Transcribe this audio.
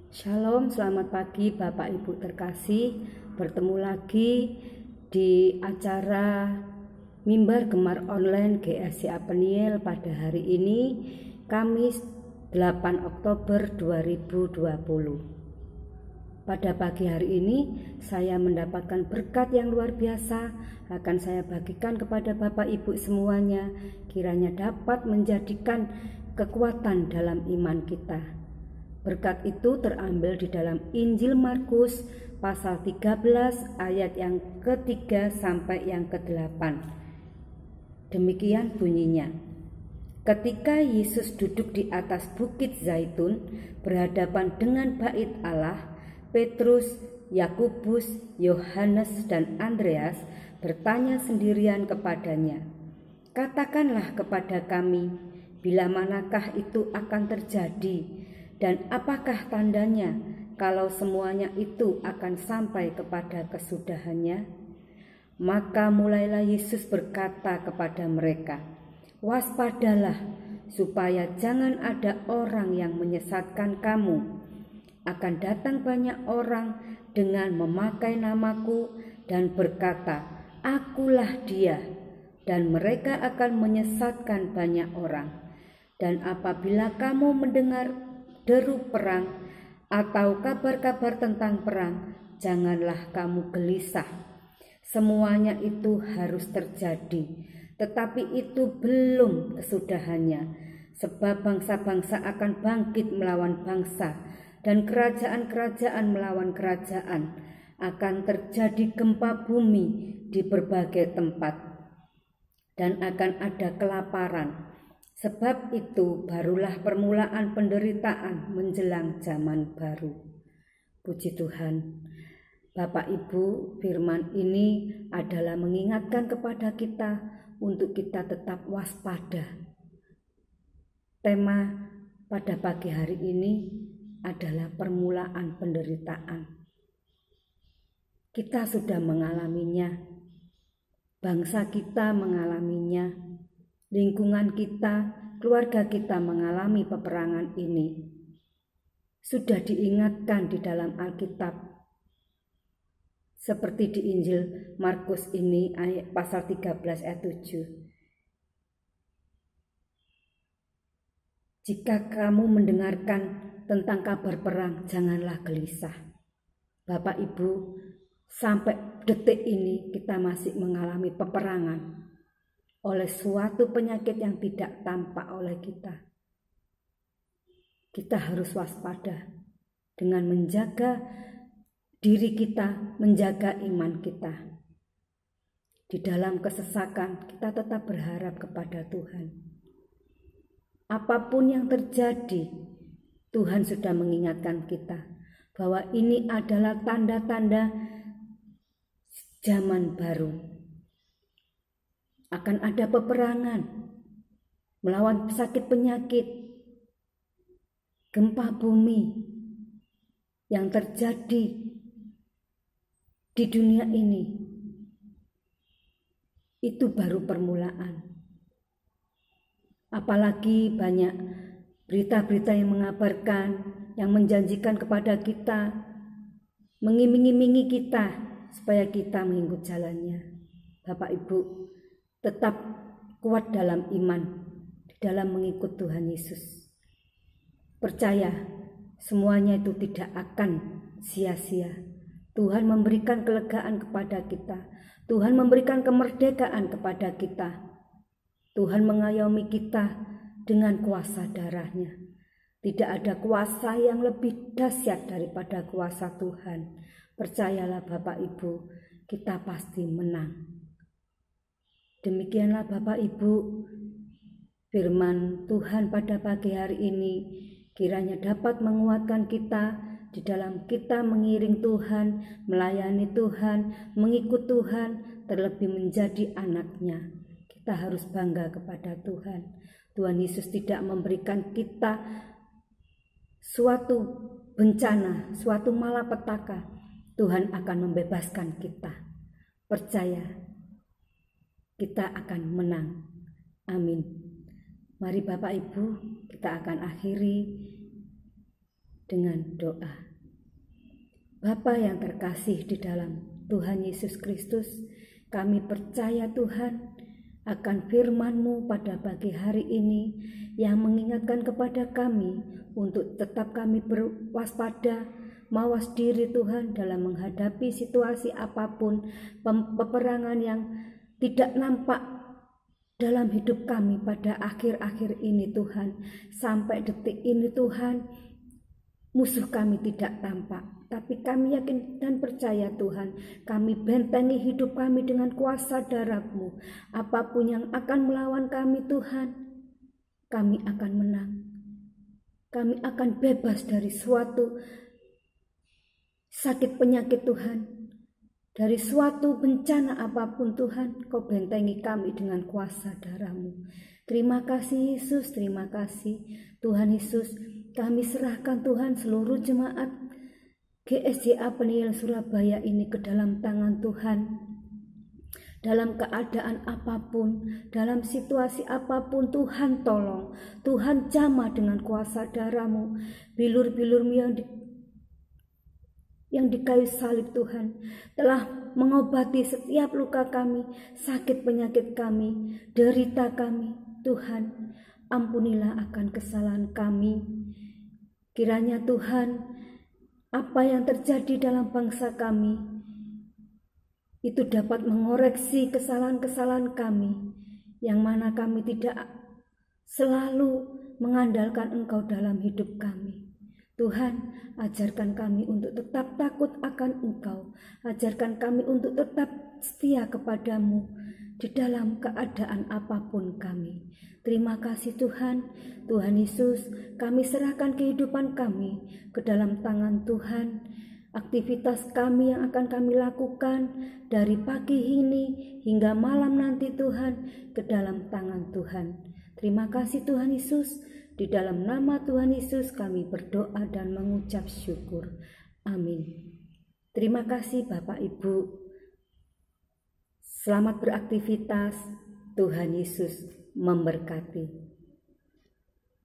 Shalom, selamat pagi Bapak Ibu terkasih. Bertemu lagi di acara Mimbar Gemar Online GSCA Peniel pada hari ini, Kamis 8 Oktober 2020. Pada pagi hari ini saya mendapatkan berkat yang luar biasa, akan saya bagikan kepada Bapak Ibu semuanya, kiranya dapat menjadikan kekuatan dalam iman kita. Berkat itu terambil di dalam Injil Markus pasal 13 ayat yang ke-3 sampai yang ke-8. Demikian bunyinya. Ketika Yesus duduk di atas bukit Zaitun berhadapan dengan bait Allah, Petrus, Yakobus, Yohanes dan Andreas bertanya sendirian kepadanya, "Katakanlah kepada kami, bila manakah itu akan terjadi? Dan apakah tandanya kalau semuanya itu akan sampai kepada kesudahannya?" Maka mulailah Yesus berkata kepada mereka, "Waspadalah, supaya jangan ada orang yang menyesatkan kamu. Akan datang banyak orang dengan memakai namaku dan berkata, 'Akulah dia,' dan mereka akan menyesatkan banyak orang. Dan apabila kamu mendengar deru perang atau kabar-kabar tentang perang, janganlah kamu gelisah. Semuanya itu harus terjadi, tetapi itu belum kesudahannya. Sebab bangsa-bangsa akan bangkit melawan bangsa, dan kerajaan-kerajaan melawan kerajaan. Akan terjadi gempa bumi di berbagai tempat, dan akan ada kelaparan. Sebab itu barulah permulaan penderitaan menjelang zaman baru." Puji Tuhan. Bapak Ibu, firman ini adalah mengingatkan kepada kita untuk kita tetap waspada. Tema pada pagi hari ini adalah permulaan penderitaan. Kita sudah mengalaminya, bangsa kita mengalaminya, lingkungan kita, keluarga kita mengalami peperangan ini. Sudah diingatkan di dalam Alkitab, seperti di Injil Markus ini ayat pasal 13 ayat 7. "Jika kamu mendengarkan tentang kabar perang, janganlah gelisah." Bapak Ibu, sampai detik ini kita masih mengalami peperangan oleh suatu penyakit yang tidak tampak oleh kita. Kita harus waspada dengan menjaga diri kita, menjaga iman kita. Di dalam kesesakan kita tetap berharap kepada Tuhan. Apapun yang terjadi, Tuhan sudah mengingatkan kita bahwa ini adalah tanda-tanda zaman baru. Akan ada peperangan, melawan sakit penyakit, gempa bumi yang terjadi di dunia ini. Itu baru permulaan. Apalagi banyak berita-berita yang mengabarkan, yang menjanjikan kepada kita, mengiming-imingi kita supaya kita mengikut jalannya. Bapak Ibu, tetap kuat dalam iman, dalam mengikut Tuhan Yesus. Percaya, semuanya itu tidak akan sia-sia. Tuhan memberikan kelegaan kepada kita. Tuhan memberikan kemerdekaan kepada kita. Tuhan mengayomi kita dengan kuasa darahnya. Tidak ada kuasa yang lebih dahsyat daripada kuasa Tuhan. Percayalah Bapak Ibu, kita pasti menang. Demikianlah Bapak Ibu, firman Tuhan pada pagi hari ini kiranya dapat menguatkan kita di dalam kita mengiring Tuhan, melayani Tuhan, mengikut Tuhan, terlebih menjadi anaknya. Kita harus bangga kepada Tuhan. Tuhan Yesus tidak memberikan kita suatu bencana, suatu malapetaka. Tuhan akan membebaskan kita. Percaya, kita akan menang. Amin. Mari Bapak Ibu, kita akan akhiri dengan doa. Bapa yang terkasih di dalam Tuhan Yesus Kristus, kami percaya Tuhan akan firman-Mu pada pagi hari ini yang mengingatkan kepada kami untuk tetap kami berwaspada, mawas diri Tuhan dalam menghadapi situasi apapun, peperangan yang tidak nampak dalam hidup kami pada akhir-akhir ini Tuhan. Sampai detik ini Tuhan, musuh kami tidak tampak, tapi kami yakin dan percaya Tuhan, kami bentengi hidup kami dengan kuasa darah-Mu. Apapun yang akan melawan kami Tuhan, kami akan menang. Kami akan bebas dari suatu sakit penyakit Tuhan. Dari suatu bencana apapun Tuhan, Kau bentengi kami dengan kuasa darah-Mu. Terima kasih Yesus, terima kasih Tuhan Yesus. Kami serahkan Tuhan seluruh jemaat GSJA Peniel Surabaya ini ke dalam tangan Tuhan. Dalam keadaan apapun, dalam situasi apapun Tuhan tolong. Tuhan jamah dengan kuasa darah-Mu. Bilur-bilur-Mu yang di kayu salib Tuhan telah mengobati setiap luka kami, sakit penyakit kami, derita kami. Tuhan, ampunilah akan kesalahan kami. Kiranya Tuhan, apa yang terjadi dalam bangsa kami itu dapat mengoreksi kesalahan-kesalahan kami, yang mana kami tidak selalu mengandalkan Engkau dalam hidup kami. Tuhan, ajarkan kami untuk tetap takut akan Engkau. Ajarkan kami untuk tetap setia kepadamu di dalam keadaan apapun kami. Terima kasih Tuhan. Tuhan Yesus, kami serahkan kehidupan kami ke dalam tangan Tuhan. Aktivitas kami yang akan kami lakukan dari pagi ini hingga malam nanti Tuhan, ke dalam tangan Tuhan. Terima kasih Tuhan Yesus. Di dalam nama Tuhan Yesus kami berdoa dan mengucap syukur. Amin. Terima kasih Bapak Ibu. Selamat beraktivitas. Tuhan Yesus memberkati.